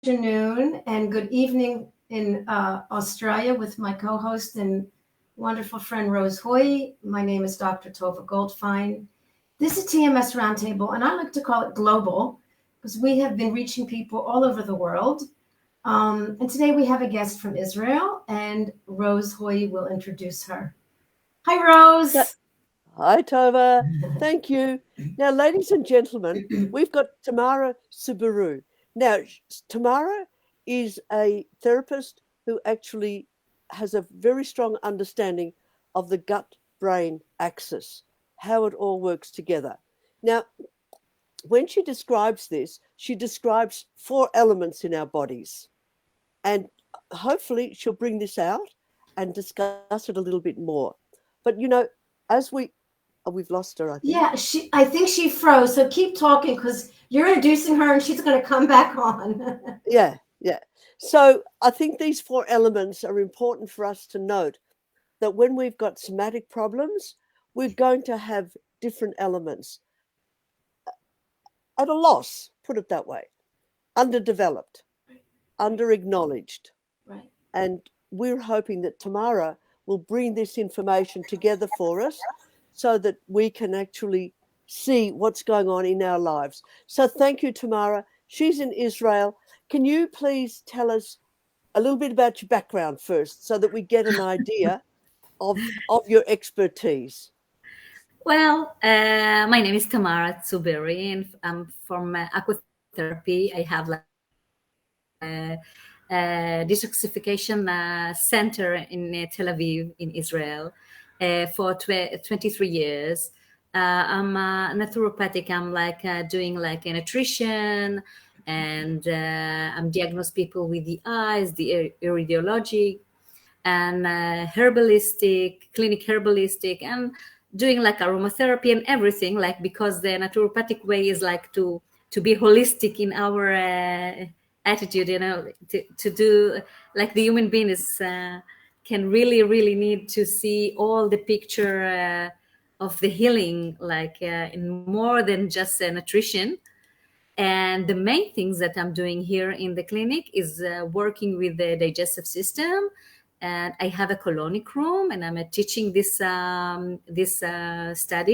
afternoon and good evening in Australia with my co-host and wonderful friend Rose Hoy. My name is Dr. Tova Goldfein. This is TMS Roundtable, and I like to call it global because we have been reaching people all over the world. And today we have a guest from Israel, and Rose Hoy will introduce her. Hi, Rose. Hi, Tova. Thank you. Now, ladies and gentlemen, we've got Tamara Tsuberi. Now, Tamara is a therapist who actually has a very strong understanding of the gut-brain axis, how it all works together. Now, when she describes this, she describes 4 elements in our bodies. And hopefully she'll bring this out and discuss it a little bit more. But, as we've lost her, I think. Yeah, I think she froze. So keep talking because you're introducing her and she's going to come back on. Yeah. So I think these 4 elements are important for us to note that when we've got somatic problems, we're going to have different elements at a loss, put it that way, underdeveloped, under-acknowledged. Right. And we're hoping that Tamara will bring this information together for us so that we can actually see what's going on in our lives. So thank you, Tamara. She's in Israel. Can you please tell us a little bit about your background first so that we get an idea of your expertise? Well, my name is Tamara Tsuberi, and I'm from Aquatherapy. I have like a detoxification center in Tel Aviv in Israel for 23 years. I'm naturopathic. I'm like doing like a nutrition, and I'm diagnose people with the eyes, the iridology, and clinic herbalistic, and doing like aromatherapy and everything, like because the naturopathic way is like to be holistic in our attitude, to do like the human being is can really need to see all the picture of the healing, like in more than just nutrition. And the main things that I'm doing here in the clinic is working with the digestive system. And I have a colonic room, and I'm teaching this study,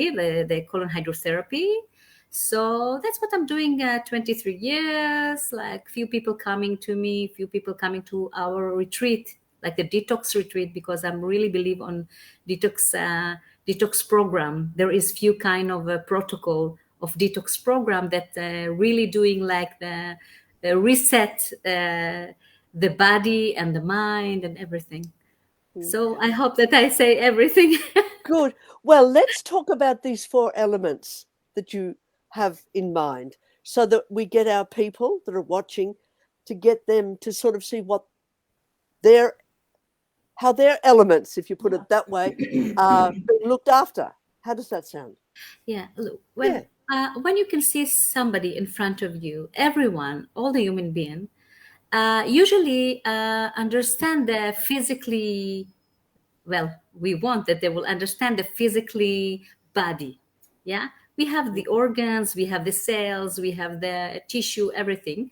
the colon hydrotherapy. So that's what I'm doing. 23 years, like few people coming to me, few people coming to our retreat, like the detox retreat, because I'm really believe on detox program. There is few kind of a protocol of detox program that really doing like the reset the body and the mind and everything. So I hope that I say everything. Good. Well, let's talk about these 4 elements that you have in mind so that we get our people that are watching to get them to sort of see how their elements, if you put it that way, are being looked after. How does that sound? Yeah. Look, when you can see somebody in front of you, everyone, all the human being, usually understand the physically, well, we want that they will understand the physically body. Yeah. We have the organs, we have the cells, we have the tissue, everything.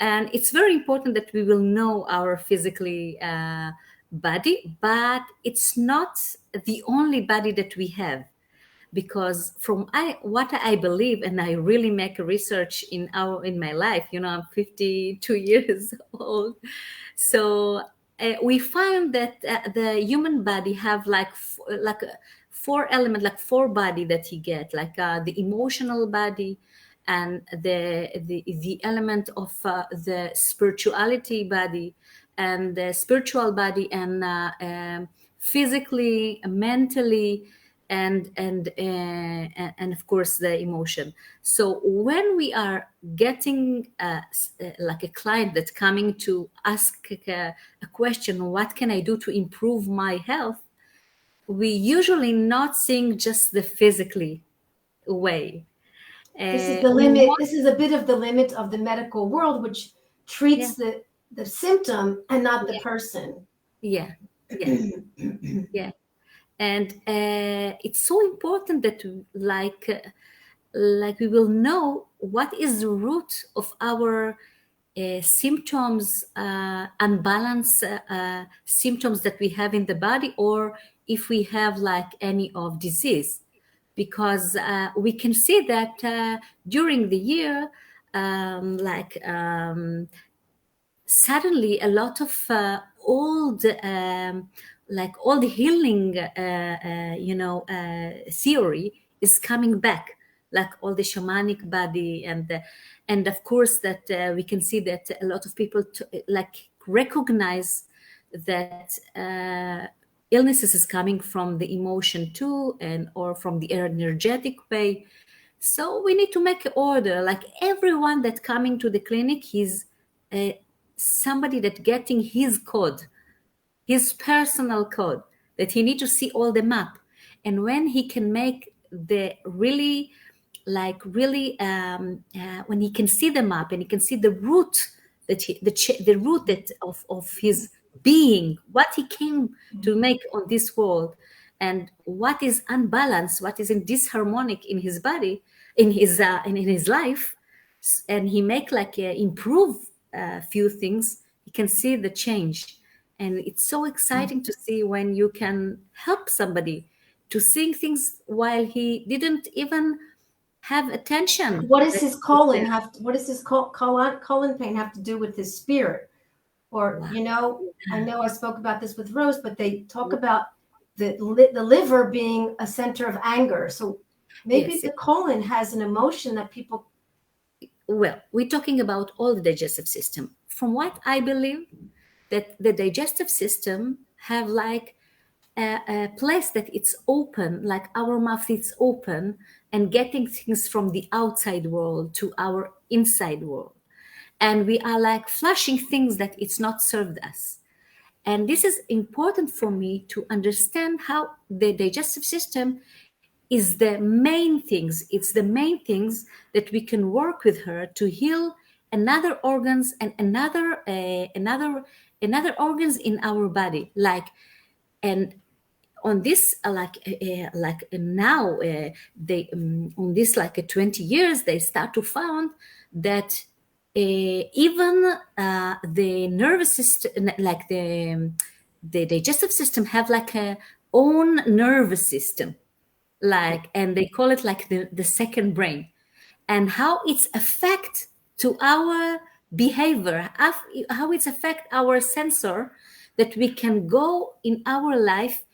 And it's very important that we will know our physically body, but it's not the only body that we have, because from what I believe, and I really make a research in my life, I'm 52 years old. So we find that the human body have like 4 element, like 4 body that he get, like the emotional body, and the element of the spirituality body, and the spiritual body, and physically, mentally, and of course the emotion. So when we are getting like a client that's coming to ask a question, what can I do to improve my health, we usually not seeing just the physically way. This is the limit. This is a bit of the limit of the medical world, which treats the symptom and not the person. Yeah. And it's so important that like we will know what is the root of our symptoms, unbalanced symptoms that we have in the body, or if we have like any of disease, because we can see that during the year, suddenly a lot of old, like all the healing, theory is coming back, like all the shamanic body, and of course that we can see that a lot of people recognize that illnesses is coming from the emotion too, and or from the energetic way. So we need to make an order. Like everyone that coming to the clinic, he's somebody that getting his code, his personal code, that he need to see all the map. And when he can make the really, when he can see the map and he can see the root that the root that of his being, what he came to make on this world, and what is unbalanced, what is in disharmonic in his body, in his life, and he make improve a few things, you can see the change. And it's so exciting to see when you can help somebody to see things while he didn't even have attention. What does his colon have? What does his colon pain have to do with his spirit? Or Wow. I know I spoke about this with Rose, but they talk about the liver being a center of anger. So maybe Yes. the colon has an emotion that people. Well, we're talking about all the digestive system. From what I believe, that the digestive system have like a place that it's open, like our mouth is open and getting things from the outside world to our inside world. And we are like flushing things that it's not served us. And this is important for me to understand how the digestive system is the main things. It's the main things that we can work with her to heal another organs and another organs in our body. And on this now they on this 20 years they start to found that even the nervous system, like the digestive system, have like a own nervous system, and they call it like the second brain, and how it's affect to our behavior, how it's affect our sensor, that we can go in our life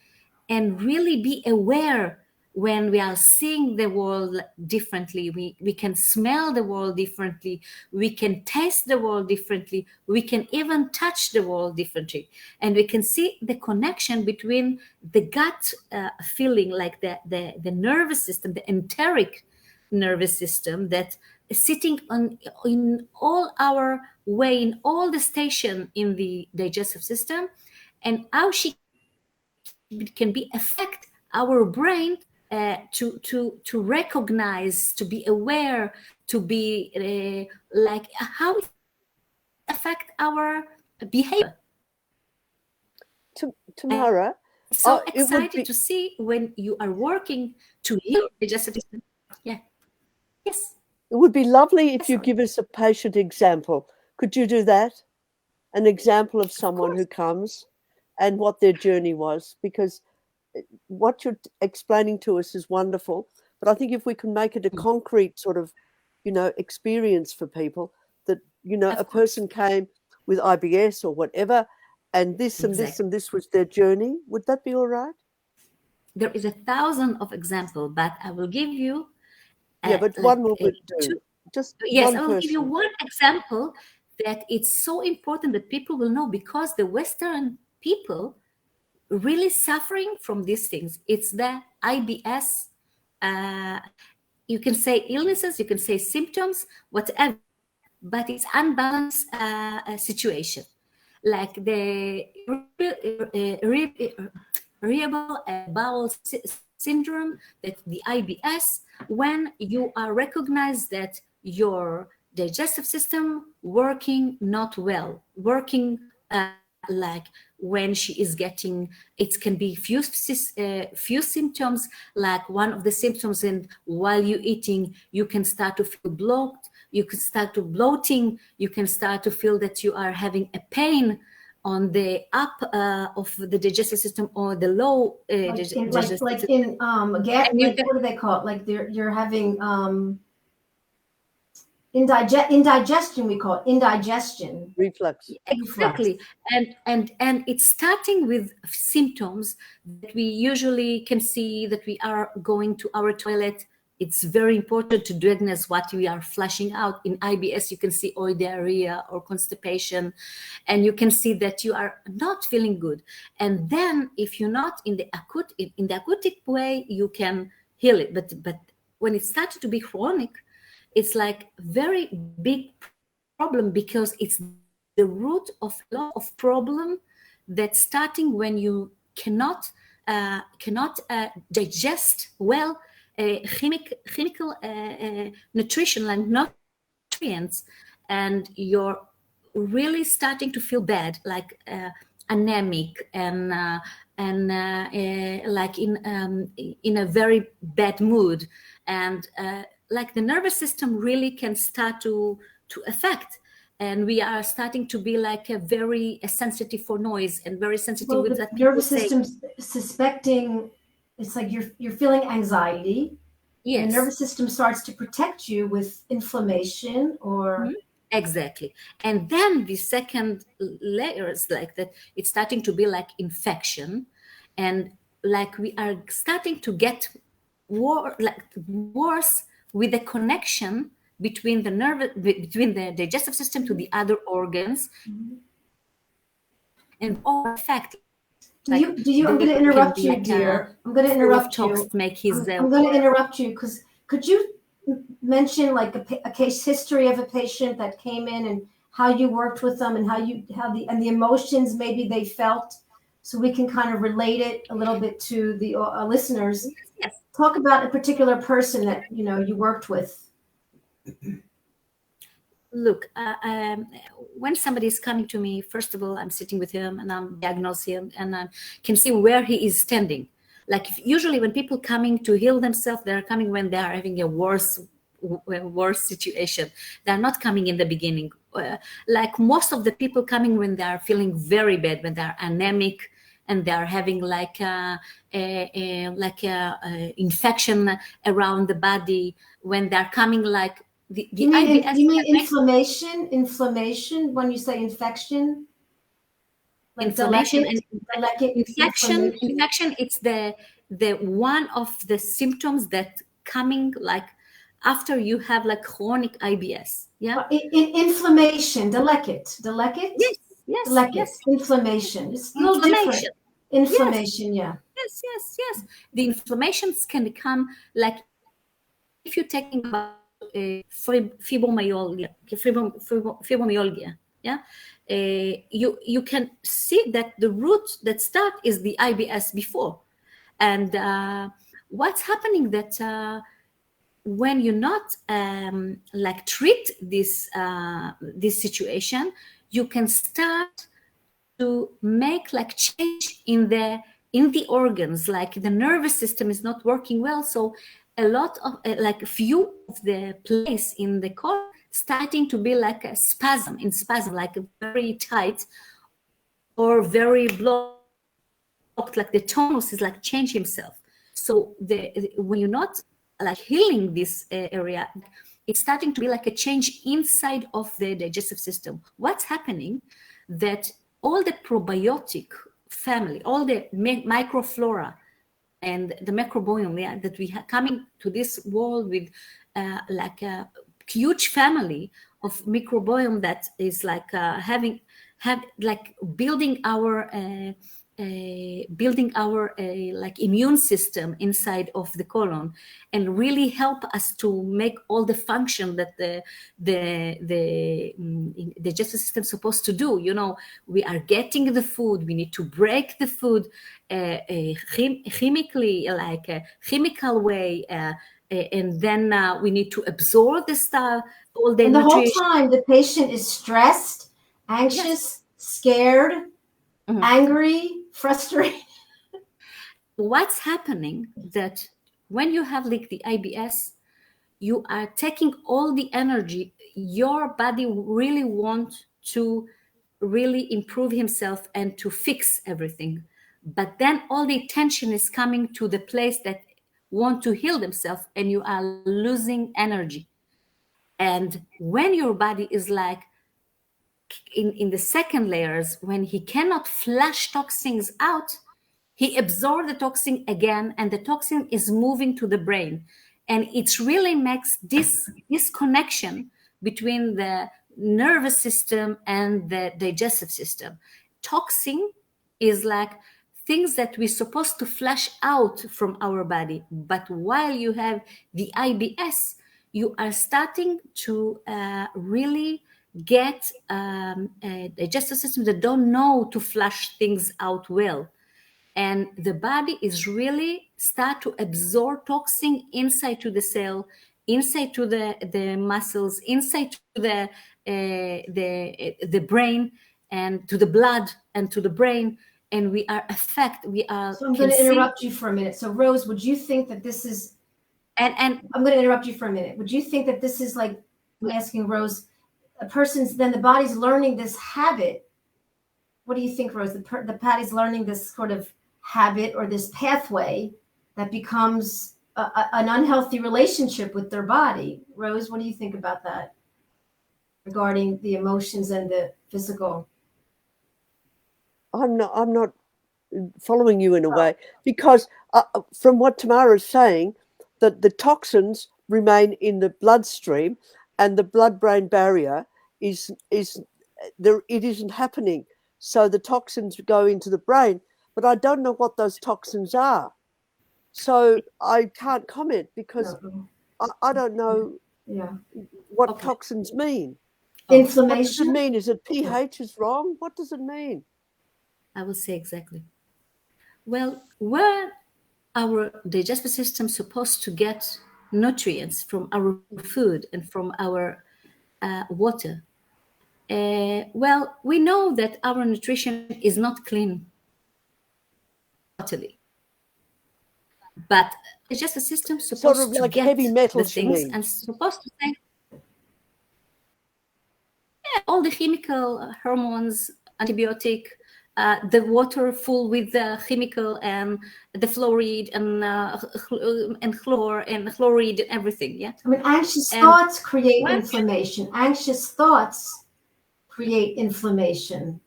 and really be aware when we are seeing the world differently. We can smell the world differently, we can taste the world differently, we can even touch the world differently, and we can see the connection between the gut feeling, like the nervous system, the enteric nervous system, that is sitting in all our way, in all the station in the digestive system, and how she can be affect our brain to recognize, to be aware, to be how it affect our behavior. Tamara, So excited to see when you are working to heal the digestive system. Yeah. Yes. It would be lovely if you give us a patient example. Could you do that? An example of someone who comes and what their journey was, because what you're explaining to us is wonderful. But I think if we can make it a concrete sort of, experience for people, that, a person came with IBS or whatever, and this and this and this was their journey, would that be all right? There is 1,000 of examples, but I will give you. But one more would do. Yes, I will give you one example that it's so important that people will know, because the Western people really suffering from these things. It's the IBS. You can say illnesses, you can say symptoms, whatever, but it's unbalanced situation, like the irritable bowel syndrome, that the IBS, when you are recognized that your digestive system working not well, working like when she is getting, it can be few symptoms, like one of the symptoms, and while you're eating you can start to feel blocked, You can start to bloating. You can start to feel that you are having a pain on the up of the digestive system or the low digestive system. What do they call it? Like you're having indigestion. We call it indigestion. Reflux. Exactly. And it's starting with symptoms that we usually can see, that we are going to our toilet. It's very important to diagnose what we are flushing out. In IBS, you can see oil diarrhea or constipation, and you can see that you are not feeling good. And then if you're not in the acoustic way, you can heal it. But when it starts to be chronic, it's like very big problem, because it's the root of a lot of problem that's starting when you cannot digest well chemical nutrition and nutrients, and you're really starting to feel bad, like anemic and like in a very bad mood, and like the nervous system really can start to affect. And we are starting to be like a very sensitive for noise and very sensitive with that. Nervous system suspecting, it's like you're feeling anxiety. Yes. The nervous system starts to protect you with inflammation or exactly. And then the second layer is like that, it's starting to be like infection, and like we are starting to get worse with the connection between the digestive system to the other organs. And all effect. I'm going to interrupt you, dear. I'm going to interrupt you. I'm going to interrupt you because could you mention like a case history of a patient that came in and how you worked with them and how the emotions maybe they felt, so we can kind of relate it a little bit to the listeners. Yes. Talk about a particular person that you worked with. Look, when somebody is coming to me, first of all, I'm sitting with him and I'm diagnosing him, and I can see where he is standing. Like usually when people coming to heal themselves, they're coming when they are having a worse situation. They're not coming in the beginning. Like most of the people coming when they are feeling very bad, when they're anemic, and they're having like a infection around the body, when they're coming like you mean inflammation? Inflammation when you say infection? Like inflammation and infection. It's the one of the symptoms that coming like after you have like chronic IBS. Yeah. Inflammation. Delecate. Yes. Delecate. Yes. Inflammation. It's a little different. Inflammation. Yes. Yes. The inflammations can come like if you're talking about fibromyalgia. Yeah. You can see that the root that start is the IBS before, and what's happening that when you not like treat this situation, you can start to make like change in the organs, like the nervous system is not working well, so a lot of like few of the place in the colon starting to be like a spasm, like very tight or very blocked, like the tonus is like change himself. So when you're not like healing this area, it's starting to be like a change inside of the digestive system. What's happening that all the probiotic family, all the microflora and the microbiome that we have coming to this world with like a huge family of microbiome that is like like building our like immune system inside of the colon, and really help us to make all the function that the digestive system is supposed to do. We are getting the food, we need to break the food chemically, like a chemical way, and then we need to absorb the stuff, all the and nutrition. The whole time the patient is stressed, anxious, scared, angry, frustrated. What's happening that when you have like the IBS, you are taking all the energy. Your body really wants to really improve himself and to fix everything. But then all the attention is coming to the place that want to heal themselves, and you are losing energy. And when your body is like in the second layers, when he cannot flush toxins out, he absorbs the toxin again, and the toxin is moving to the brain. And it really makes this connection between the nervous system and the digestive system. Toxin is like things that we're supposed to flush out from our body. But while you have the IBS, you are starting to really get a digestive system that don't know to flush things out well. And the body is really start to absorb toxin inside to the cell, inside to the muscles, inside to the brain, and to the blood and to the brain. And we are affected. So I'm going to interrupt you for a minute. So Rose, would you think that this is, and I'm going to interrupt you for a minute. Would you think that this is like, I'm asking Rose, a person's, then the body's learning this habit. What do you think, Rose? The body's learning this sort of habit or this pathway that becomes an unhealthy relationship with their body. Rose, what do you think about that regarding the emotions and the physical? I'm not following you in a way, because from what Tamara is saying, that the toxins remain in the bloodstream, and the blood-brain barrier is there. It isn't happening, so the toxins go into the brain. But I don't know what those toxins are, so I can't comment because I don't know what toxins mean. Inflammation. What does it mean? Is it pH is wrong? What does it mean? I will say exactly. Well, where our digestive system is supposed to get nutrients from our food and from our water. Well, we know that our nutrition is not clean totally, but the digestive system is supposed sort of like to get heavy metals, the things and supposed to say all the chemical hormones, antibiotic, the water full with the chemical and the fluoride and chlor and chloride and everything. Yeah. I mean, anxious thoughts create inflammation. Anxious thoughts create inflammation.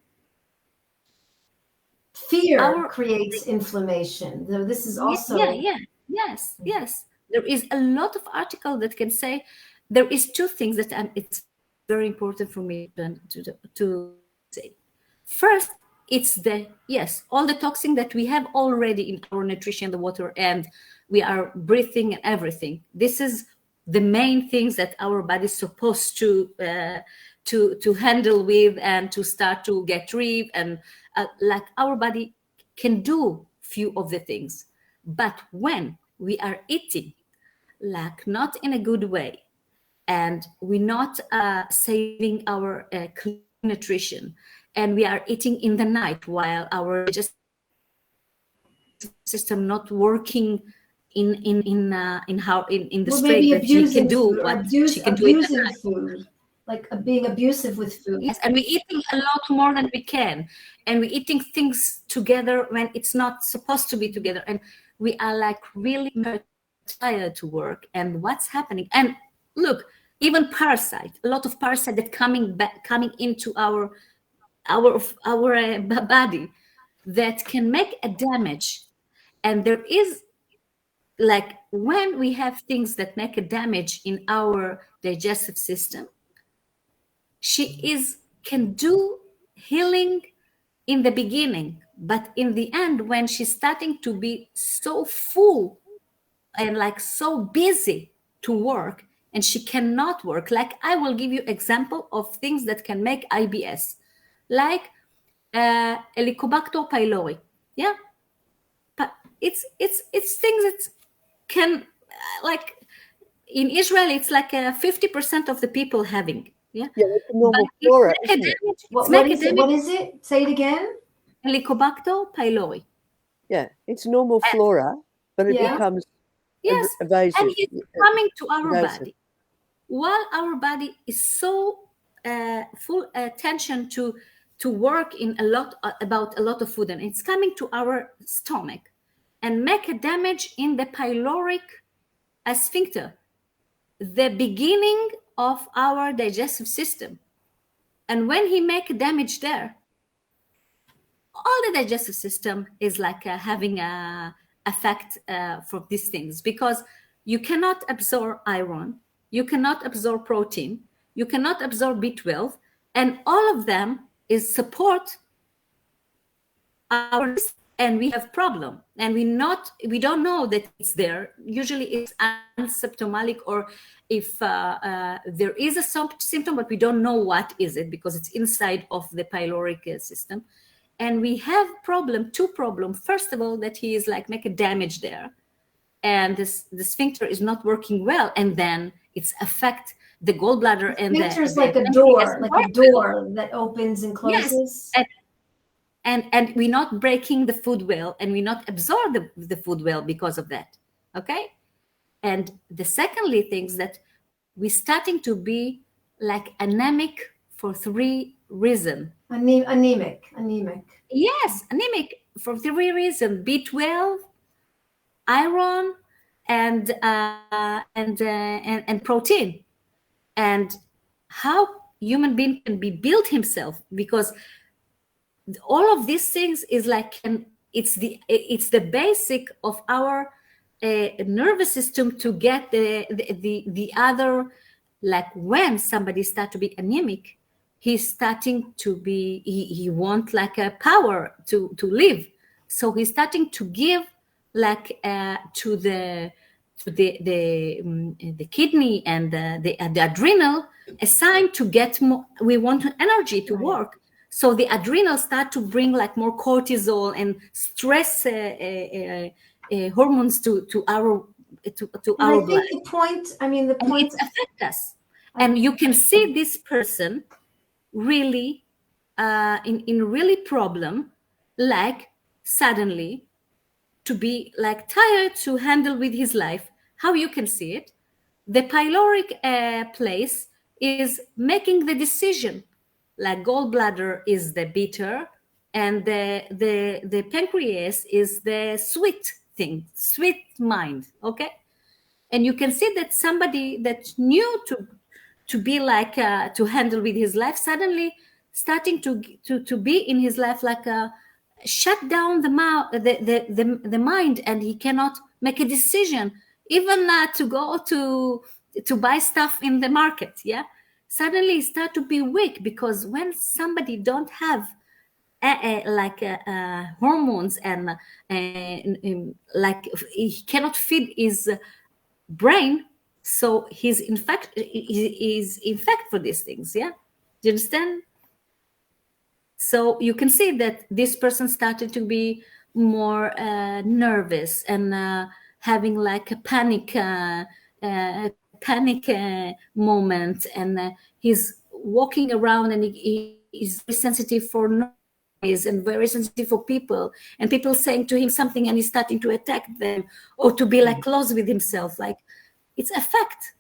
Fear creates inflammation. This is also yes. There is a lot of article that can say there is two things that it's very important for me to say. First, it's all the toxin that we have already in our nutrition, the water, and we are breathing and everything. This is the main things that our body is supposed to handle with and to start to get rid, and like our body can do few of the things. But when we are eating like not in a good way, and we're not saving our clean nutrition, and we are eating in the night while our digestive system not working in the straight that she can do what she can do in the night. Food. Like being abusive with food. Yes, and we're eating a lot more than we can. And we're eating things together when it's not supposed to be together. And we are like really tired to work. And what's happening? And look, even parasite, a lot of parasite that coming into our body that can make a damage. And there is like when we have things that make a damage in our digestive system, she can do healing in the beginning, but in the end, when she's starting to be so full and like so busy to work, and she cannot work. Like I will give you example of things that can make IBS, like Helicobacter pylori. Yeah, but it's things that can like in Israel, it's like 50% of the people having. Yeah, it's a normal flora. What is it? Say it again. Helicobacter pylori. Yeah, it's normal flora, but it becomes Yes, evasive. and it's coming to our evasive. body. While our body is so full attention to work in about a lot of food, and it's coming to our stomach and make a damage in the pyloric sphincter, the beginning of our digestive system. And when he make damage there, all the digestive system is like having a effect for these things, because you cannot absorb iron, you cannot absorb protein, you cannot absorb B12, and all of them is support our, and we have problem, and we don't know that it's there. Usually it's asymptomatic, or if there is a symptom, but we don't know what is it, because it's inside of the pyloric system. And we have two problem. First of all, that he is like make a damage there, and the sphincter is not working well, and then it's affect the gallbladder. And the sphincter is like a door that opens and closes. Yes. And we're not breaking the food well, and we not absorb the food well because of that. Okay. And the secondly things that we're starting to be like anemic for 3 reasons. Anemic. Yes, anemic for 3 reasons: B12, iron, and protein. And how human being can be built himself, because all of these things is like it's the basic of our nervous system to get the other. Like when somebody start to be anemic, he's starting to be he want like a power to live, so he's starting to give like to the kidney and the adrenal a sign to get more. We want energy to work, so the adrenal start to bring like more cortisol and stress hormones to our our blood. The point it affects us. And you can see this person really in really problem, like suddenly to be like tired to handle with his life. How you can see it? The pyloric place is making the decision. Like gallbladder is the bitter, and the pancreas is the sweet thing, sweet mind. Okay. And you can see that somebody that knew to be like to handle with his life, suddenly starting to be in his life like shut down the mind, and he cannot make a decision, even to go to buy stuff in the market. Yeah, suddenly he start to be weak, because when somebody don't have hormones and like he cannot feed his brain, so he's infected for these things. Yeah, do you understand? So you can see that this person started to be more nervous and having like a panic moment, and he's walking around, and he is very sensitive for noise and very sensitive for people, and people saying to him something, and he's starting to attack them, or to be like close with himself, like it's a fact.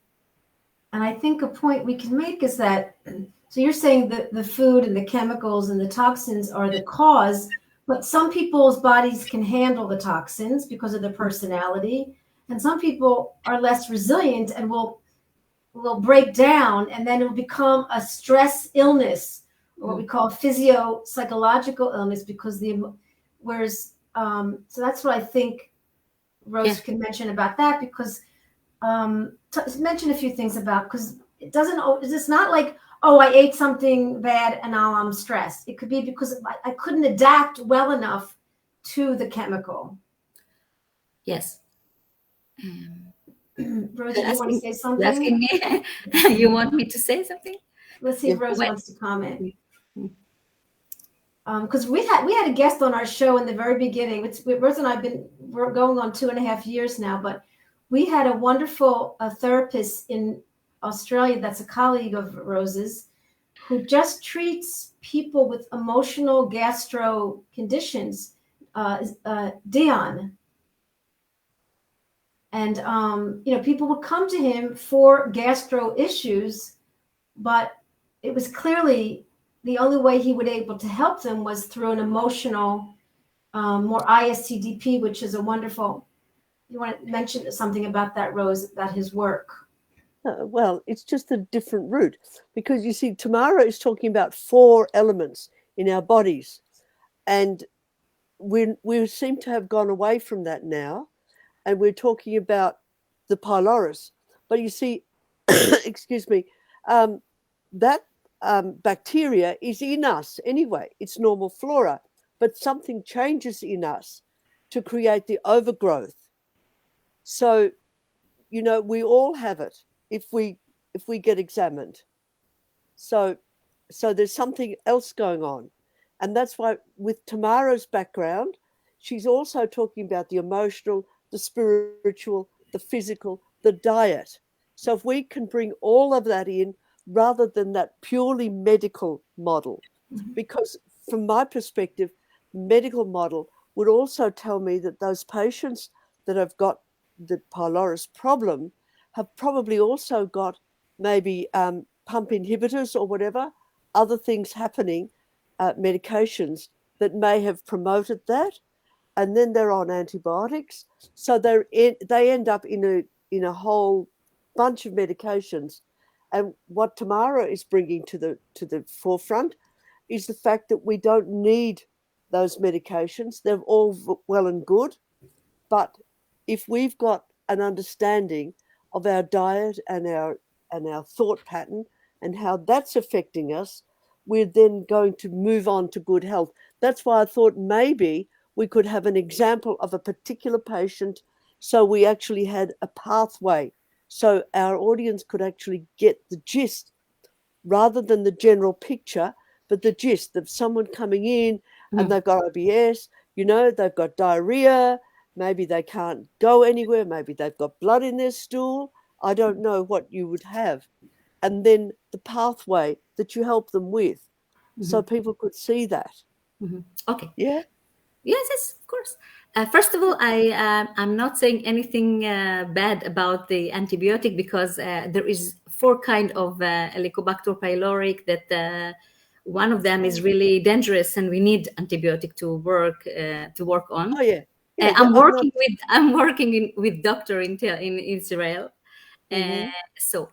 And I think a point we can make is that, so you're saying that the food and the chemicals and the toxins are the cause, but some people's bodies can handle the toxins because of their personality, and some people are less resilient and will break down, and then it will become a stress illness, or what we call physio-psychological illness, because whereas so that's what I think Rose can mention about that, because mention a few things about, because it's not like, oh, I ate something bad and now I'm stressed. It could be because I couldn't adapt well enough to the chemical. Yes. Rose, you want to say something? Asking me? You want me to say something? Let's see if Rose wants to comment. Because we had a guest on our show in the very beginning. Rose and I have been going on 2.5 years now, but we had a wonderful therapist in Australia that's a colleague of Rose's, who just treats people with emotional gastro conditions. Dion. And, people would come to him for gastro issues, but it was clearly the only way he would able to help them was through an emotional, more ISTDP, which is a wonderful, you want to mention something about that, Rose, about his work? Well, it's just a different route, because you see, Tamara is talking about 4 elements in our bodies, and we seem to have gone away from that now, and we're talking about the pylorus. But you see, excuse me, that bacteria is in us anyway. It's normal flora, but something changes in us to create the overgrowth. So, we all have it if we get examined. So there's something else going on. And that's why with Tamara's background, she's also talking about the emotional, the spiritual, the physical, the diet. So if we can bring all of that in rather than that purely medical model, because from my perspective, medical model would also tell me that those patients that have got the pylorus problem have probably also got maybe pump inhibitors or whatever, other things happening, medications that may have promoted that, and then they're on antibiotics. So they end up in a whole bunch of medications. And what Tamara is bringing to the forefront is the fact that we don't need those medications. They're all well and good, but if we've got an understanding of our diet and our thought pattern and how that's affecting us, we're then going to move on to good health. That's why I thought maybe we could have an example of a particular patient, so we actually had a pathway, so our audience could actually get the gist rather than the general picture, but the gist of someone coming in and they've got IBS, they've got diarrhea, maybe they can't go anywhere, maybe they've got blood in their stool. I don't know what you would have. And then the pathway that you help them with, so people could see that. Okay. Yeah? Yes, of course. First of all, I'm not saying anything bad about the antibiotic, because there is 4 kinds of Helicobacter pylori that one of them is really dangerous, and we need antibiotic to work on. Oh yeah. I'm working with doctor in Israel, so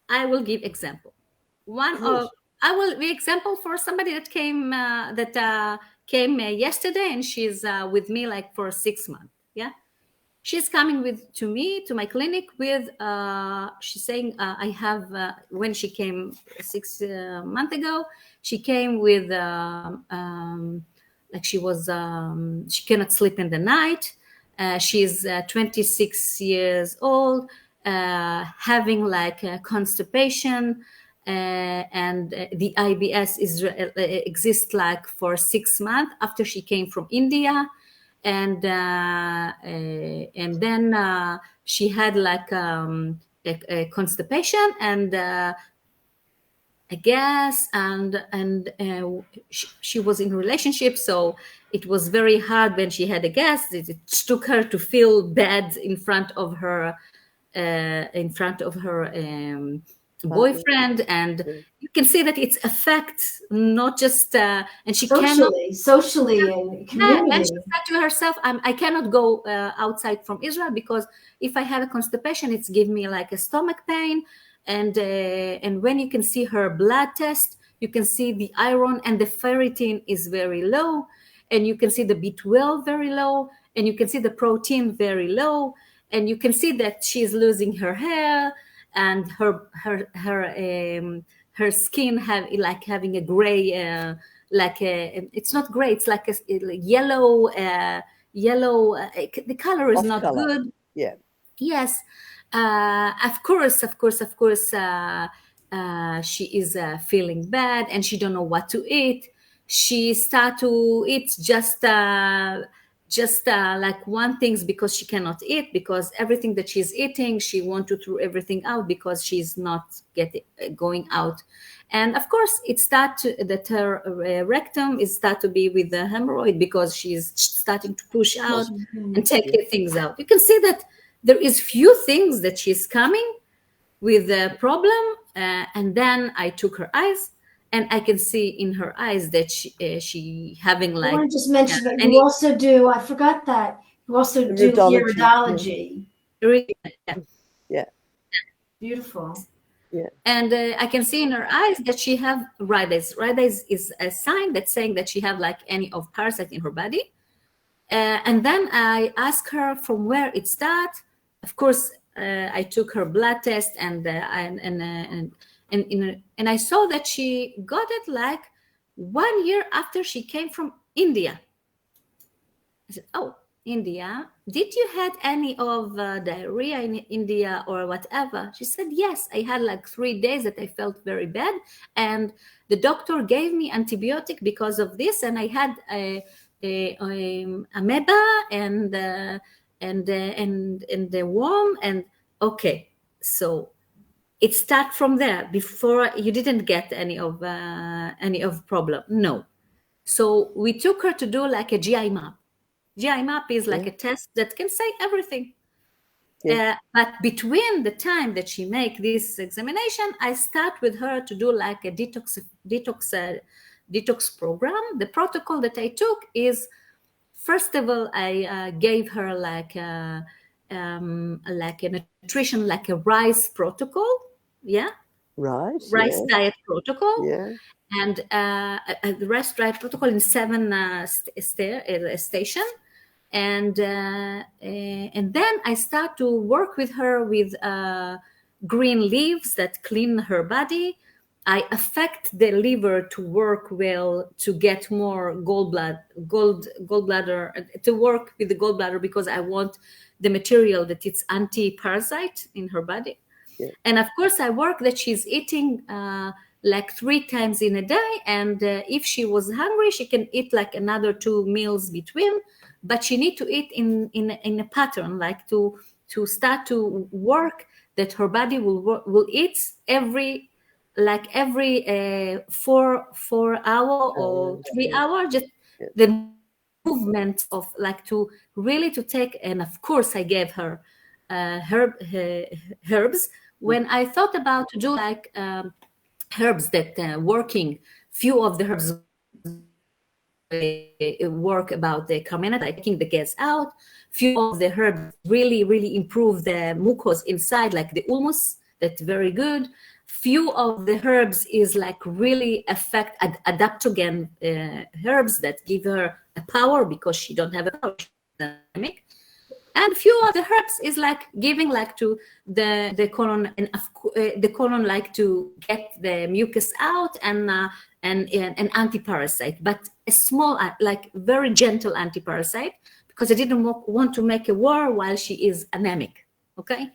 I will give example. I will be example for somebody that came yesterday, and she's with me like for 6 months. Yeah, she's coming to my clinic with she's saying I have when she came 6 months ago, she came with like she cannot sleep in the night. She's 26 years old, having like constipation, and the IBS exists like for 6 months after she came from India. And then she had like a constipation and I guess, and she was in a relationship, so it was very hard when she had a gas. It took her to feel bad in front of her boyfriend, and you can see that it's affects not just and she socially and community. And she said to herself, I cannot go outside from Israel, because if I have a constipation, it's give me like a stomach pain. And when you can see her blood test, you can see the iron and the ferritin is very low, and you can see the B12 very low, and you can see the protein very low, and you can see that she's losing her hair, and her skin having a gray, it's not gray, it's like a yellow. The color is not good. Yeah. Yes. Of course, she is feeling bad, and she don't know what to eat. She start to eat just like one things, because she cannot eat, because everything that she's eating, she want to throw everything out, because she's not going out. And of course, it that her rectum is start to be with the hemorrhoid, because she's starting to push out and take things out. You can see that there is few things that she's coming with the problem, and then I took her eyes, and I can see in her eyes that she having I like want to just mention that any you also do, I forgot that, you also do Iridology. iridology. Yeah. Beautiful. Yeah. And I can see in her eyes that she have rhinitis. Rhinitis is a sign that's saying that she have like any of parasite in her body. And then I asked her from where it starts. Of course, I took her blood test, and I saw that she got it like 1 year after she came from India. I said, "Oh, India, did you had any of diarrhea in India or whatever?" She said, "Yes, I had like 3 days that I felt very bad, and the doctor gave me antibiotic because of this, and I had amoeba and the worm, and okay, so it start from there. Before you didn't get any of problem, no. So we took her to do like a GI map. GI map is like a test that can say everything. But between the time that she make this examination, I start with her to do like a detox program. The protocol that I took is, first of all, I gave her like a nutrition, like a rice protocol, Rice diet protocol, and the rice diet protocol in 7 station. And then I start to work with her with green leaves that clean her body. I affect the liver to work well, to get more gallbladder, to work with the gallbladder, because I want the material that it's anti-parasite in her body. And of course, I work that she's eating like 3 times in a day, and if she was hungry, she can eat like another 2 meals between. But she need to eat in a pattern, like to start to work that her body will eat every 4 hour or 3 hour, just the movement of like to really to take. And of course, I gave her herbs. When I thought about to do like herbs that working, few of the herbs work about the carmenate, like taking the gas out. Few of the herbs really improve the mucus inside, like the ulmus, that's very good. Few of the herbs is like really affect adaptogen herbs that give her a power, because she don't have a power, and few of the herbs is like giving like to the colon, and the colon like to get the mucus out, and an anti-parasite, but a small, like very gentle anti-parasite, because I didn't want to make a war while she is anemic. Okay.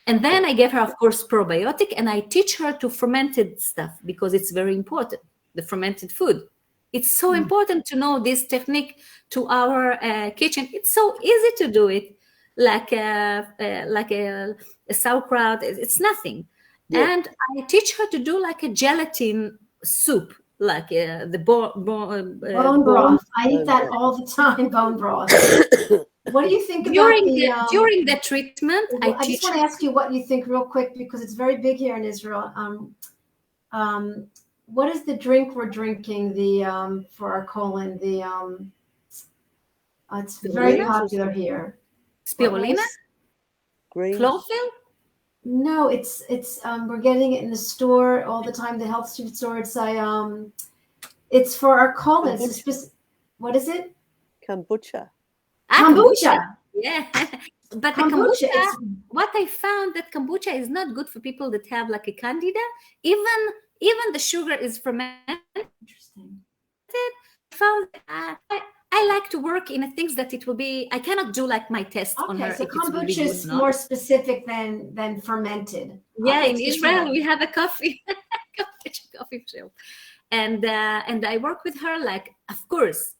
And then I gave her, of course, probiotic, and I teach her to fermented stuff, because it's very important, the fermented food. It's so important to know this technique to our kitchen. It's so easy to do it, like a sauerkraut. It's nothing. And I teach her to do like a gelatin soup, like the bone broth. I eat that all the time, bone broth. What do you think during the treatment? I just want to ask you what you think real quick, because it's very big here in Israel. What is the drink we're drinking? The for our colon. It's very popular here. Spirulina. Chlorophyll. No, it's we're getting it in the store all the time. The health food store. It's for our colon. What is it? Kombucha. Kombucha. Yeah. But kombucha, what I found that kombucha is not good for people that have like a candida. Even the sugar is fermented. Interesting. Found I like to work in things that it will be. I cannot do like my test on her. So kombucha is more specific than fermented. Yeah, in Israel we have a coffee shop, and I work with her, like, of course.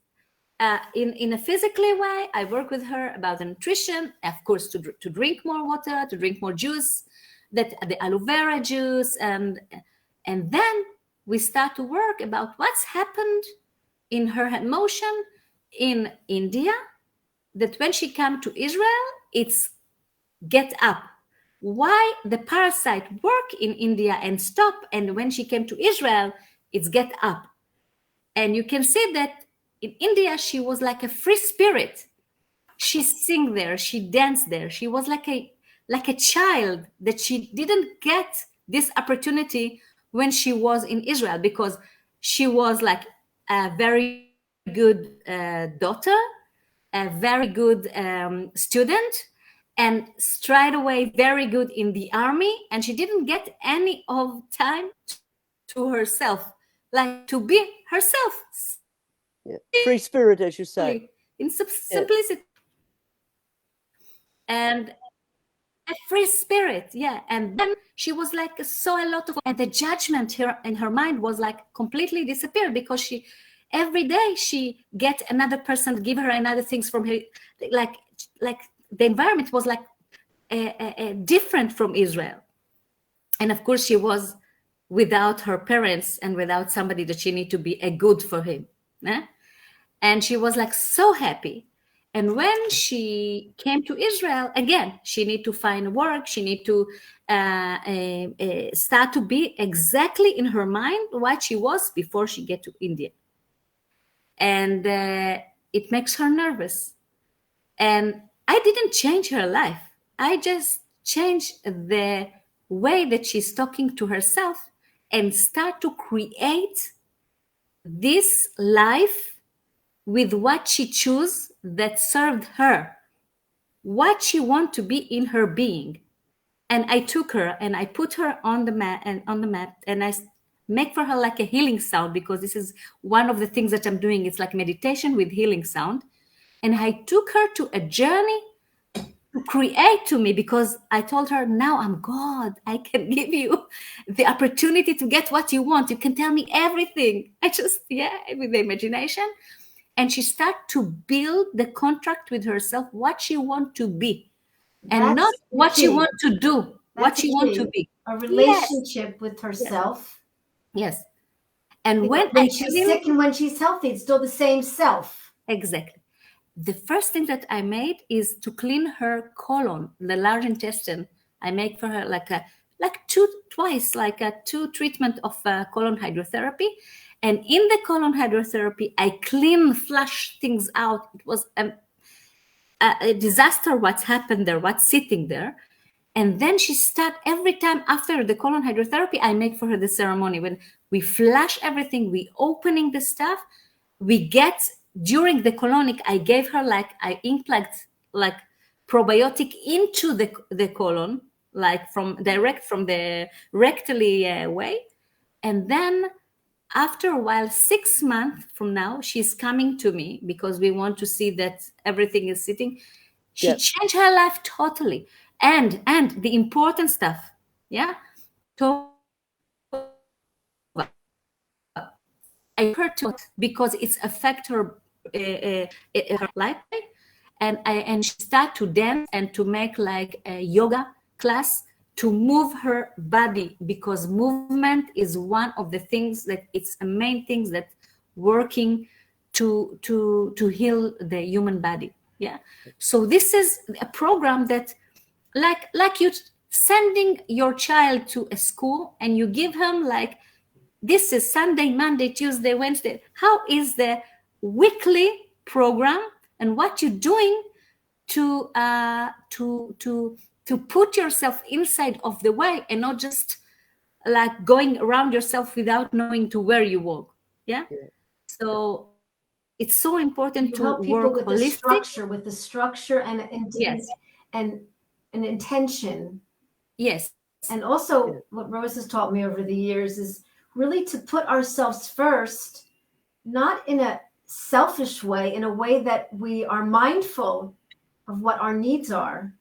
In a physically way, I work with her about the nutrition, of course, to drink more water, to drink more juice, that the aloe vera juice, and then we start to work about what's happened in her emotion in India, that when she came to Israel, it's get up. Why the parasite work in India and stop, and when she came to Israel, it's get up. And you can see that in India, she was like a free spirit. She sing there, she danced there. She was like a child, that she didn't get this opportunity when she was in Israel, because she was like a very good daughter, a very good student, and straight away very good in the army, and she didn't get any of time to herself, like to be herself. Yeah. Free spirit, as you say. In simplicity. And a free spirit, yeah. And then she was like saw a lot of, and the judgment here in her mind was like completely disappeared, because she every day she get another person give her another things from her, like the environment was like different from Israel. And of course she was without her parents and without somebody that she need to be a good for him, and she was like so happy. And when she came to Israel, again, she need to find work. She need to start to be exactly in her mind what she was before she get to India. And it makes her nervous. And I didn't change her life. I just changed the way that she's talking to herself and start to create this life with what she chose that served her, what she want to be in her being. And I took her and I put her on the mat, and I make for her like a healing sound, because this is one of the things that I'm doing. It's like meditation with healing sound. And I took her to a journey to create to me, because I told her, now I'm God. I can give you the opportunity to get what you want. You can tell me everything. I just, with the imagination. And she started to build the contract with herself, what she want to be, and That's not what key. she want to do, what she want to be. A relationship with herself. Yes. And when she's sick and when she's healthy, it's still the same self. Exactly. The first thing that I made is to clean her colon, the large intestine. I make for her twice two treatment of colon hydrotherapy. And in the colon hydrotherapy, I flush things out. It was a disaster what's happened there, what's sitting there. And then she start every time after the colon hydrotherapy, I make for her the ceremony. When we flush everything, we opening the stuff, we get, during the colonic, I gave her I implant probiotic into the colon, direct from the rectally way. And then after a while, 6 months from now, she's coming to me because we want to see that everything is sitting. She changed her life totally. And the important stuff, I heard to because it's affect her life, and she start to dance and to make like a yoga class to move her body, because movement is one of the things that it's a main things that working to heal the human body. So this is a program that like you sending your child to a school and you give him this is Sunday, Monday, Tuesday, Wednesday. How is the weekly program, and what you're doing to put yourself inside of the way, and not just going around yourself without knowing to where you walk. So it's so important to help people work with holistic. with the structure and an intention. Yes. And also what Rose has taught me over the years is really to put ourselves first, not in a selfish way, in a way that we are mindful of what our needs are.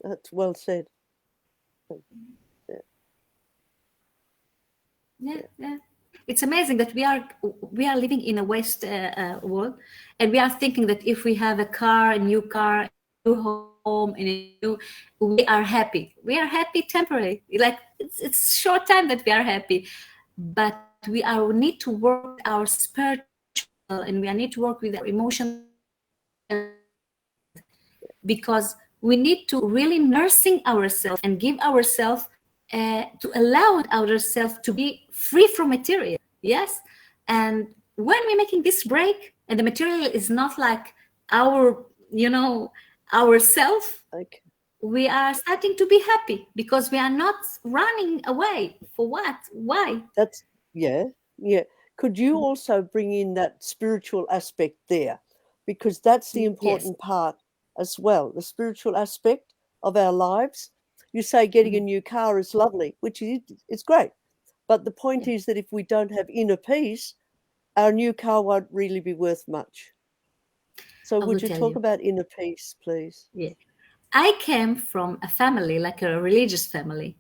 That's well said. Yeah. It's amazing that we are living in a West world, and we are thinking that if we have a new car, a new home, we are happy. We are happy temporarily. It's short time that we are happy, but we need to work with our spiritual, and we need to work with our emotions, because we need to really nursing ourselves and give ourselves to allow ourselves to be free from material. Yes. And when we're making this break and the material is not like our, ourself, Okay. we are starting to be happy because we are not running away. For what? Why? That's, yeah. Could you also bring in that spiritual aspect there? Because that's the important part as well, the spiritual aspect of our lives. You say getting a new car is lovely, which is, it's great. But the point is that if we don't have inner peace, our new car won't really be worth much. So would you talk about inner peace, please? Yeah. I came from a family, like a religious family.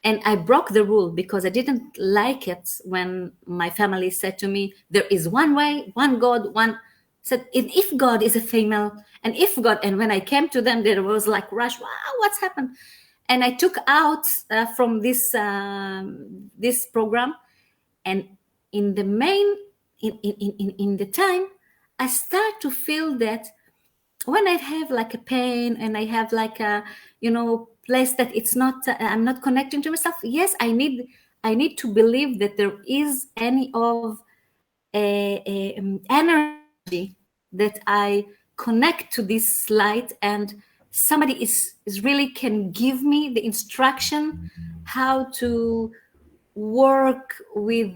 And I broke the rule because I didn't like it when my family said to me, there is one way, one God, one. Said, if God is a female, and if God, and when I came to them, there was like rush, wow, what's happened? And I took out from this program, and in the main, in the time, I start to feel that when I have like a pain and I have like a, place that it's not, I'm not connecting to myself. Yes, I need to believe that there is any of energy that I connect to this light, and somebody is really can give me the instruction how to work with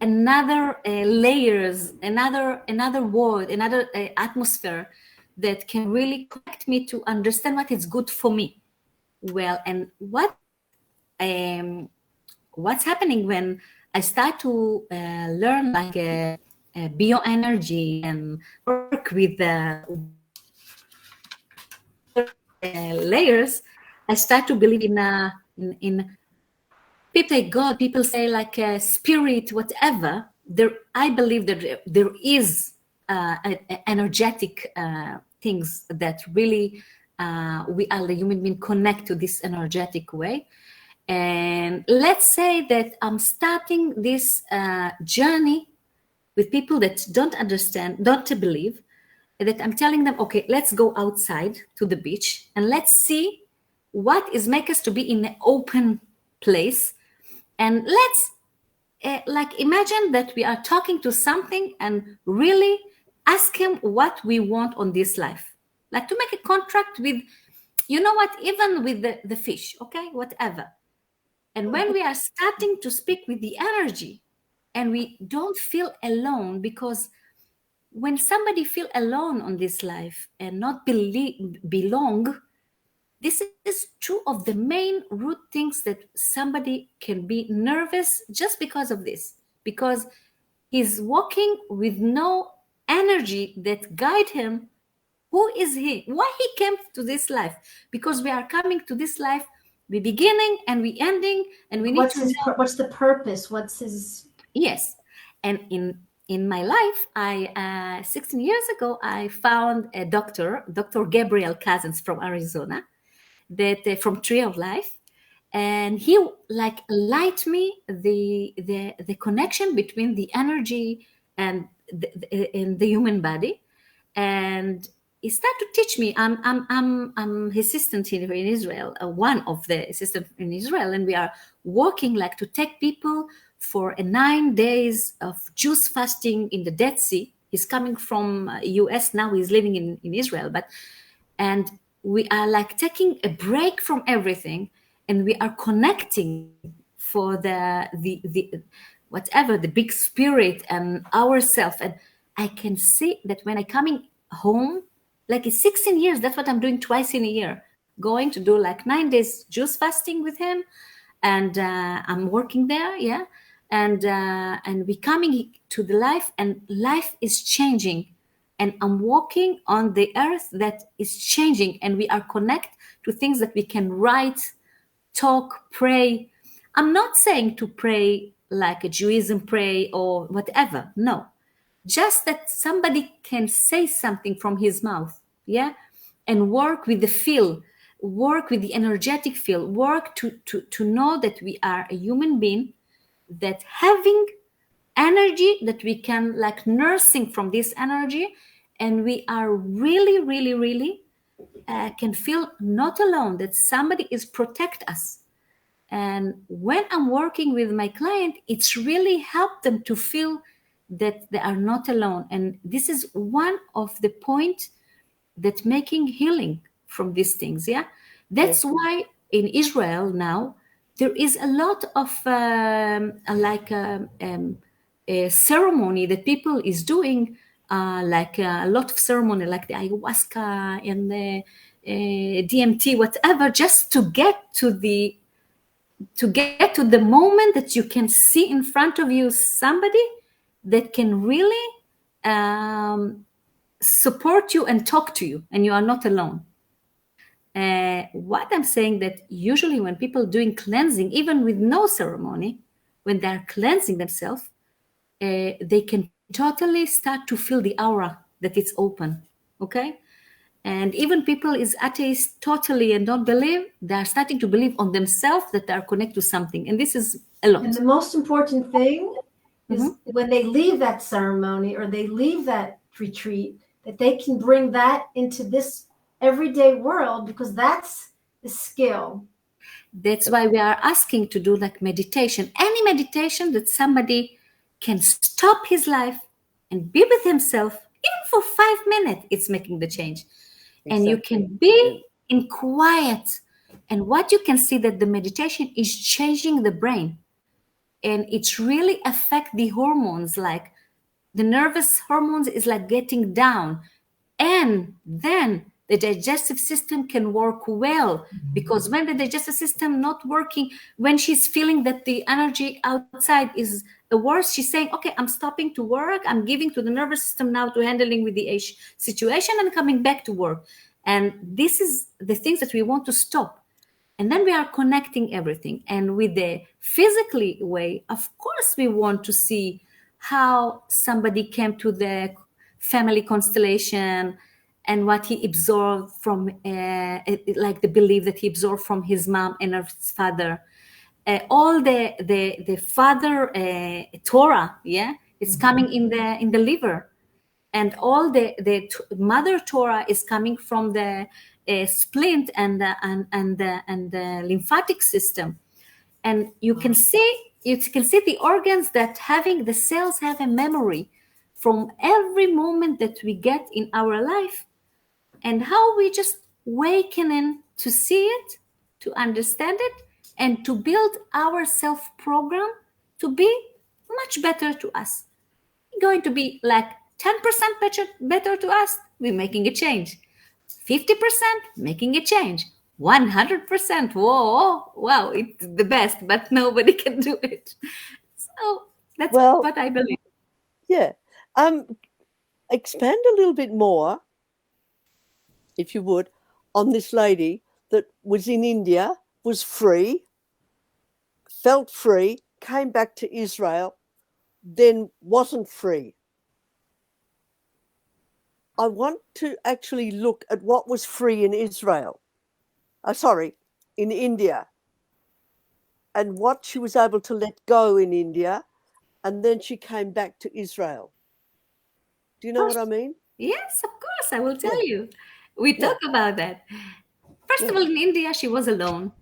another layers, another world, another atmosphere that can really connect me to understand what is good for me. Well, and what's happening when I start to learn like bioenergy and work with layers, I start to believe in people say God, people say like spirit, whatever. I believe that there is energetic things that really we are the human being connect to this energetic way. And let's say that I'm starting this journey with people that don't understand, don't believe, that I'm telling them, okay, let's go outside to the beach and let's see what is make us to be in an open place. And let's like imagine that we are talking to something and really ask him what we want on this life. Like to make a contract with, even with the fish, okay, whatever. And when we are starting to speak with the energy and we don't feel alone, because when somebody feel alone on this life and not belong, this is two of the main root things that somebody can be nervous just because of this, because he's walking with no energy that guide him. Who is he? Why he came to this life? Because we are coming to this life, we beginning and we ending, and we need to know what's the purpose. What's his? Yes. And in my life, I 16 years ago, I found a Dr. Gabriel Cousins from Arizona, that from Tree of Life, and he like light me the connection between the energy and the human body, and he started to teach me. I'm his assistant here in Israel, one of the assistants in Israel, and we are working like to take people for 9 days of juice fasting in the Dead Sea. He's coming from US now. He's living in Israel, and we are like taking a break from everything, and we are connecting for the whatever, the big spirit and ourself. And I can see that when I coming home, like it's 16 years, that's what I'm doing twice in a year, going to do like 9 days juice fasting with him, and I'm working there, and we coming to the life, and life is changing, and I'm walking on the earth that is changing, and we are connect to things that we can write, talk, pray. I'm not saying to pray like a Judaism pray or whatever, no, just that somebody can say something from his mouth, and work with the feel, work with the energetic field, work to know that we are a human being that having energy, that we can like nursing from this energy, and we are really, really, really can feel not alone, that somebody is protect us. And when I'm working with my client, it's really helped them to feel that they are not alone. And this is one of the point that making healing from these things. Yeah, that's why in Israel now there is a lot of a ceremony that people is doing, like a lot of ceremony, like the ayahuasca and the DMT, whatever, just to get to the moment that you can see in front of you somebody that can really support you and talk to you, and you are not alone. What I'm saying, that usually when people doing cleansing, even with no ceremony, when they're cleansing themselves, they can totally start to feel the aura that it's open. Okay. And even people is atheist totally and don't believe, they are starting to believe on themselves that they are connected to something. And this is a lot. And the most important thing is when they leave that ceremony or they leave that retreat, that they can bring that into this everyday world, because that's the skill. That's why we are asking to do like meditation, any meditation that somebody can stop his life and be with himself, even for 5 minutes, it's making the change. And you can be in quiet. And what you can see, that the meditation is changing the brain. And it's really affect the hormones, like the nervous hormones is like getting down. And then the digestive system can work well, because when the digestive system not working, when she's feeling that the energy outside is worse, she's saying, okay, I'm stopping to work, I'm giving to the nervous system now to handling with the situation and coming back to work. And this is the things that we want to stop. And then we are connecting everything. And with the physically way, of course, we want to see how somebody came to the family constellation and what he absorbed from, like the belief that he absorbed from his mom and his father. All the father Torah, it's coming in the liver. And all the mother Torah is coming from the splint and the lymphatic system. And you can see the organs that having the cells have a memory from every moment that we get in our life, and how we just awakening to see it, to understand it, and to build our self program to be much better to us. Going to be like 10% better to us, we're making a change. 50% making a change. 100%, whoa, wow, it's the best, but nobody can do it. So that's what I believe. Yeah. Expand a little bit more, if you would, on this lady that was in India, was free, felt free, came back to Israel, then wasn't free. I want to actually look at what was free in Israel. In India, and what she was able to let go in India, and then she came back to Israel. Do you know what I mean? Yes, of course, I will tell you. We talk about that. First of all, in India, she was alone.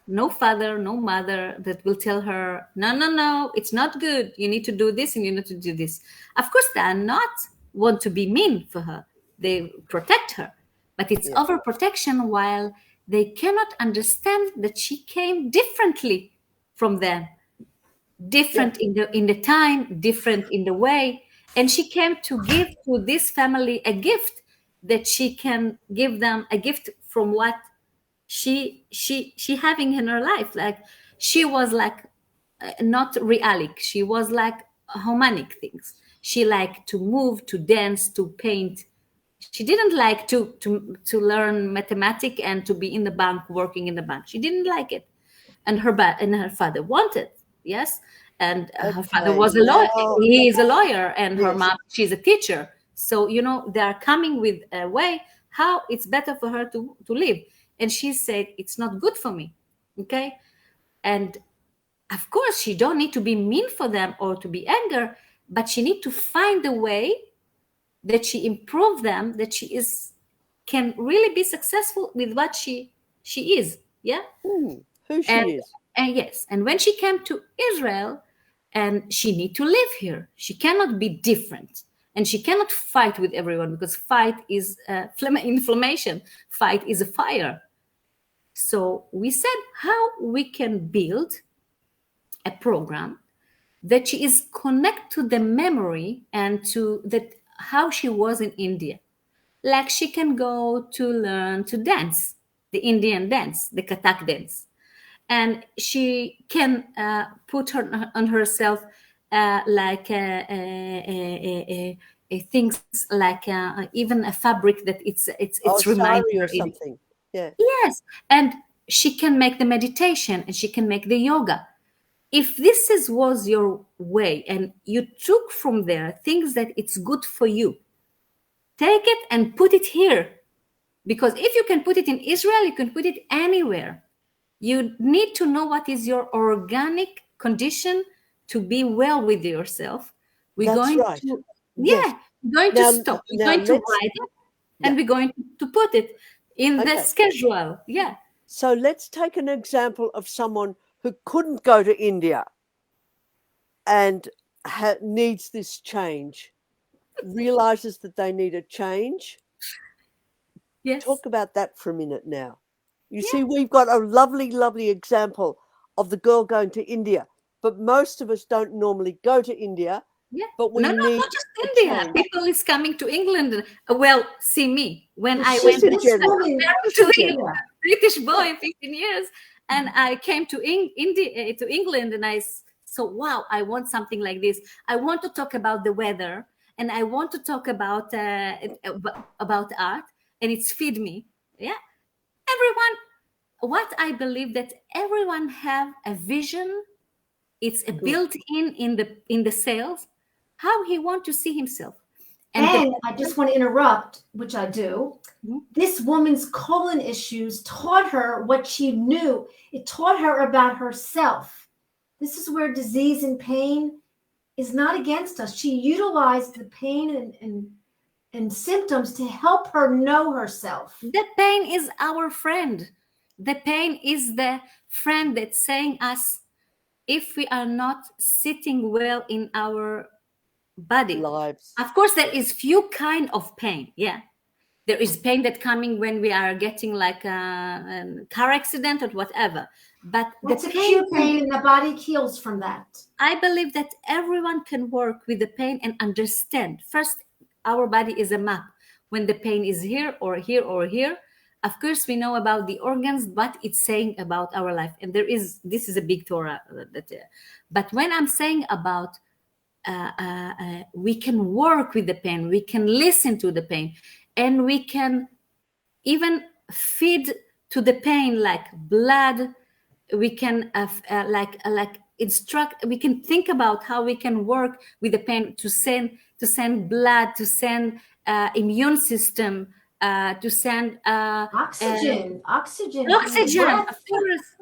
No father, no mother that will tell her, no, it's not good. You need to do this and you need to do this. Of course, they are not want to be mean for her. They protect her. But it's overprotection, while they cannot understand that she came differently from them. Different in the time, different in the way. And she came to give to this family a gift, that she can give them a gift from what she having in her life. Like she was like not realic, she was like humanic things. She liked to move, to dance, to paint. She didn't like to learn mathematics and to be in the bank, working in the bank. She didn't like it. And her father wanted, yes. And her father was a lawyer. He is a lawyer, and her mom, she's a teacher. So they are coming with a way how it's better for her to live. And she said, it's not good for me. Okay. And of course, she don't need to be mean for them or to be angry, but she need to find a way that she improve them, that she is can really be successful with what she is. Yeah. Who she is. And yes, and when she came to Israel, and she need to live here, she cannot be different, and she cannot fight with everyone, because fight is inflammation, fight is a fire. So we said how we can build a program that she is connect to the memory and to that how she was in India. Like she can go to learn to dance, the Indian dance, the Kathak dance. And she can put her on herself like things like even a fabric that it's reminder or something. Yeah. Yes, and she can make the meditation and she can make the yoga. If this was your way and you took from there things that it's good for you, take it and put it here. Because if you can put it in Israel, you can put it anywhere. You need to know what is your organic condition to be well with yourself. We're That's going right. to, Yes. we're going to stop. We're going to write it, and we're going to put it in the schedule. Yeah. So let's take an example of someone who couldn't go to India and needs this change, realizes that they need a change. Yes. Talk about that for a minute now. You see, we've got a lovely, lovely example of the girl going to India, but most of us don't normally go to India. Yeah. But we not just India. People is coming to England. Well, see me. When I went to a British boy 15 years, and I came to India, to England, and I so wow, I want something like this. I want to talk about the weather, and I want to talk about art, and it's feed me. Yeah. Everyone, what I believe that everyone have a vision. It's a built-in in the cells how he want to see himself. And I just want to interrupt, which I do. Mm-hmm. This woman's colon issues taught her what she knew. It taught her about herself. This is where disease and pain is not against us. She utilized the pain and symptoms to help her know herself. The pain is our friend. The pain is the friend that's saying us, if we are not sitting well in our body lives, of course there is few kind of pain. Yeah, there is pain that coming when we are getting like a car accident or whatever, but that's acute pain and the body heals from that. I believe that everyone can work with the pain and understand. First, our body is a map. When the pain is here or here or here, of course we know about the organs, but it's saying about our life. And this is a big Torah. But when I'm saying about we can work with the pain, we can listen to the pain, and we can even feed to the pain like blood. We can like instruct. We can think about how we can work with the pain to send blood, to send immune system, to send oxygen, of course.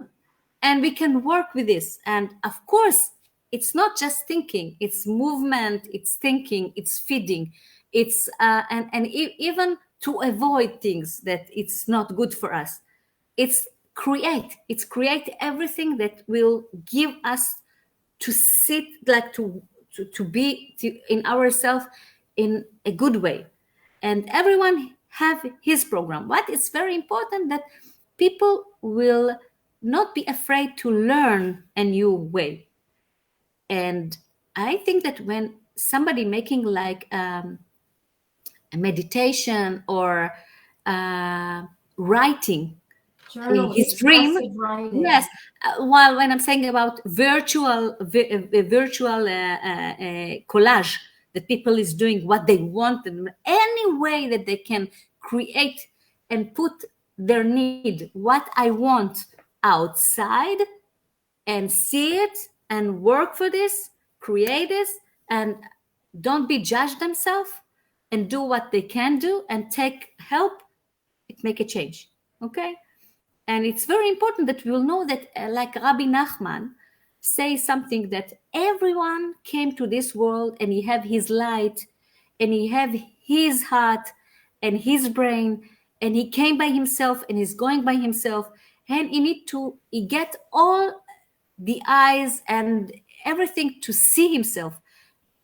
And we can work with this. And of course, it's not just thinking, it's movement, it's thinking, it's feeding, it's even to avoid things that it's not good for us. It's create everything that will give us to sit like to be in ourselves in a good way. And everyone have his program. What is very important that people will not be afraid to learn a new way. And I think that when somebody making like a meditation or writing his dream, yes. While when I'm saying about virtual collage, that people is doing what they want, and any way that they can create and put their need, what I want outside, and see it and work for this, create this, and don't be judged themselves, and do what they can do and take help, it make a change. Okay. And it's very important that we will know that like Rabbi Nachman say something, that everyone came to this world and he have his light and he have his heart and his brain and he came by himself and he's going by himself, and he get all the eyes and everything to see himself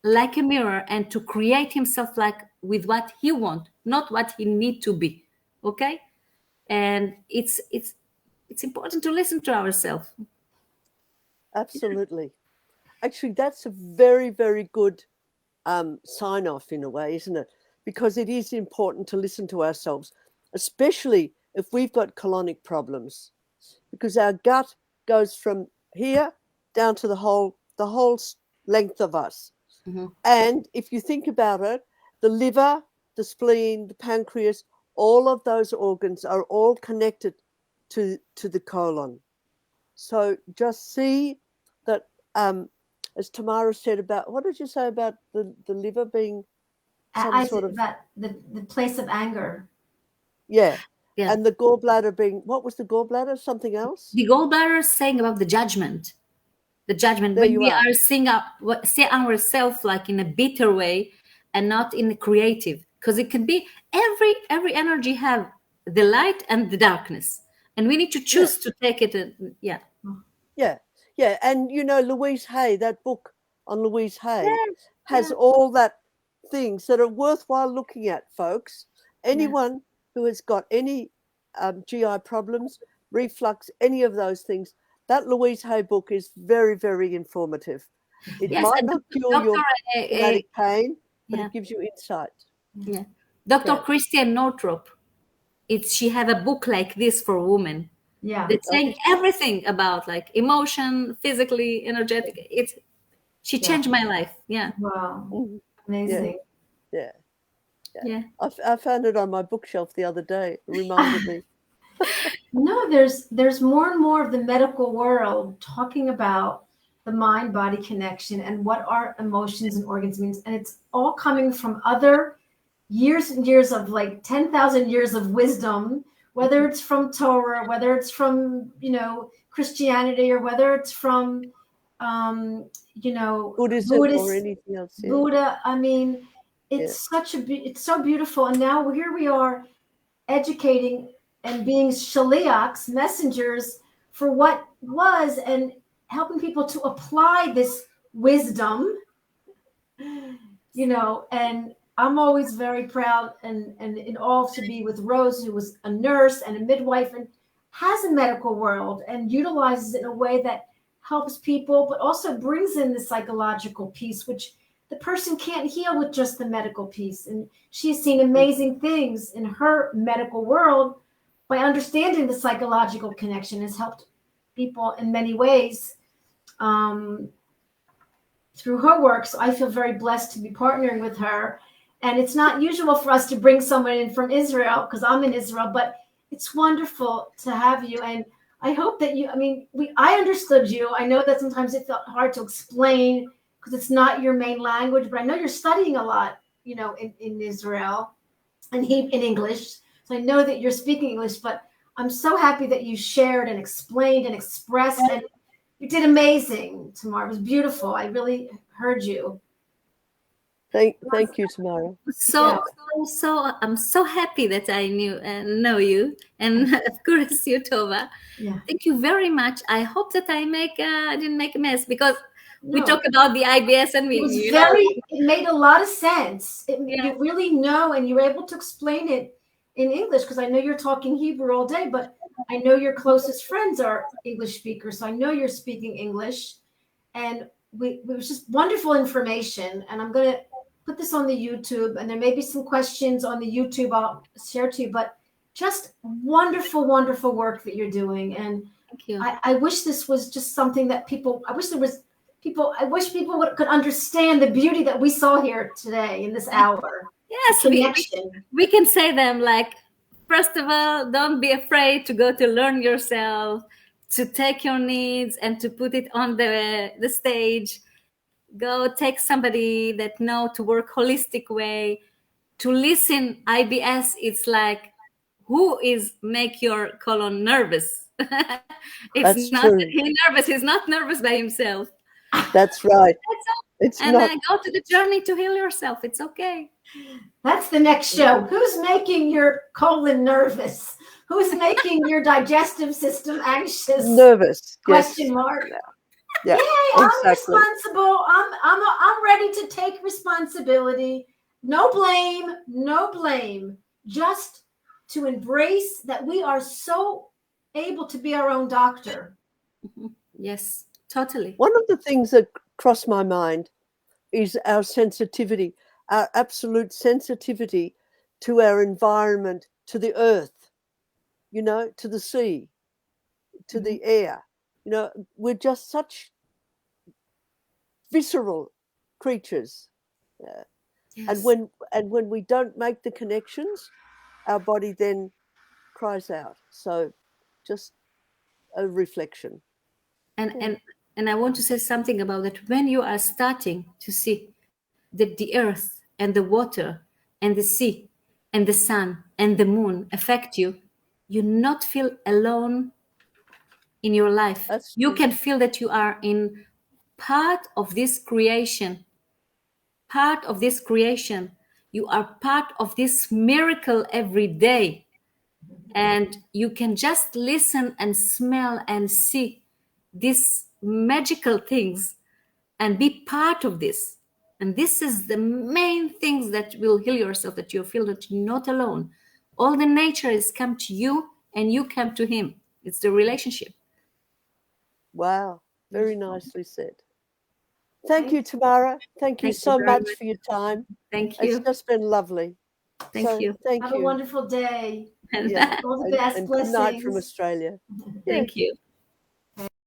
like a mirror and to create himself like with what he want, not what he need to be. Okay. And it's important to listen to ourselves. Absolutely. Actually, that's a very, very good sign off in a way, isn't it? Because it is important to listen to ourselves, especially if we've got colonic problems, because our gut goes from here down to the whole length of us. Mm-hmm. And if you think about it, the liver, the spleen, the pancreas, all of those organs are all connected to the colon. So just see that, as Tamara said about, what did you say about the liver being some sort of... About the place of anger. Yeah. Yeah. And the gallbladder being, what was the gallbladder? Something else? The gallbladder is saying about the judgment. The judgment. There when you we are. see ourselves like in a bitter way and not in a creative, because it can be every energy have the light and the darkness, and we need to choose to take it. Yeah. And Louise Hay, that book on Louise Hay, has all that things that are worthwhile looking at, folks. Anyone who has got any GI problems, reflux, any of those things, that Louise Hay book is very, very informative. It might not cure your somatic pain, but it gives you insight. Yeah. Dr. Christian Northrop, she have a book like this for women. Yeah. That's saying everything about like emotion, physically, energetic. She changed my life. Yeah. Wow. Amazing. Yeah. I found it on my bookshelf the other day. It reminded me. No, there's more and more of the medical world talking about the mind-body connection and what our emotions and organs means. And it's all coming from other years and years of like 10,000 years of wisdom, whether it's from Torah, whether it's from, Christianity, or whether it's from, Buddhism or anything else. Yeah. Buddha. I mean, it's it's so beautiful. And now here we are educating and being shaliachs, messengers for what was, and helping people to apply this wisdom, and I'm always very proud and in awe to be with Rose, who was a nurse and a midwife and has a medical world and utilizes it in a way that helps people, but also brings in the psychological piece, which the person can't heal with just the medical piece. And she's seen amazing things in her medical world by understanding the psychological connection, has helped people in many ways through her work. So I feel very blessed to be partnering with her. And it's not usual for us to bring someone in from Israel, because I'm in Israel, but it's wonderful to have you. And I hope that I understood you. I know that sometimes it felt hard to explain because it's not your main language, but I know you're studying a lot, in Israel and in English. So I know that you're speaking English, but I'm so happy that you shared and explained and expressed, and you did amazing, Tamara. It was beautiful. I really heard you. Thank you, Tamara. So I'm so happy that I know you, and of course you, Tova. Yeah. Thank you very much. I hope that I didn't make a mess, because we talk about the IBS and it made a lot of sense. You really know, and you were able to explain it in English, because I know you're talking Hebrew all day, but I know your closest friends are English speakers, so I know you're speaking English, and it was just wonderful information. And I'm going to put this on the YouTube, and there may be some questions on the YouTube I'll share to you, but just wonderful, wonderful work that you're doing. And thank you. I wish this was just something that I wish people could understand the beauty that we saw here today in this hour. Yes, we can say them like, first of all, don't be afraid to go to learn yourself, to take your needs and to put it on the stage. Go take somebody that know to work holistic way, to listen. IBS, it's like, who is make your colon nervous? It's not that he's nervous. He's not nervous by himself. That's right. That's all. Go to the journey to heal yourself. It's okay. That's the next show. Who's making your colon nervous? Who's making your digestive system anxious? Nervous. Question mark. Yeah. Yay, exactly. I'm responsible. I'm ready to take responsibility. No blame, no blame. Just to embrace that we are so able to be our own doctor. Yes, totally. One of the things that crossed my mind is our sensitivity, our absolute sensitivity to our environment, to the earth, you know, to the sea, to the air. You know, we're just such visceral creatures. Yes. And when we don't make the connections, our body then cries out. So just a reflection. And I want to say something about that. When you are starting to see that the earth and the water and the sea and the sun and the moon affect you, you not feel alone in your life. That's You true. can feel that you are in part of this creation. Part of this creation. You are part of this miracle every day. And you can just listen and smell and see these magical things and be part of this. And this is the main things that will heal yourself, that you feel that you're not alone. All the nature has come to you and you come to him. It's the relationship. Wow. Very nicely said. Thank you, Tamara. Thank you so much for your time. Thank you. It's just been lovely. Thank you. Thank Have you. a wonderful day. And Yeah. All the best. And good night from Blessings. Australia. Thank you.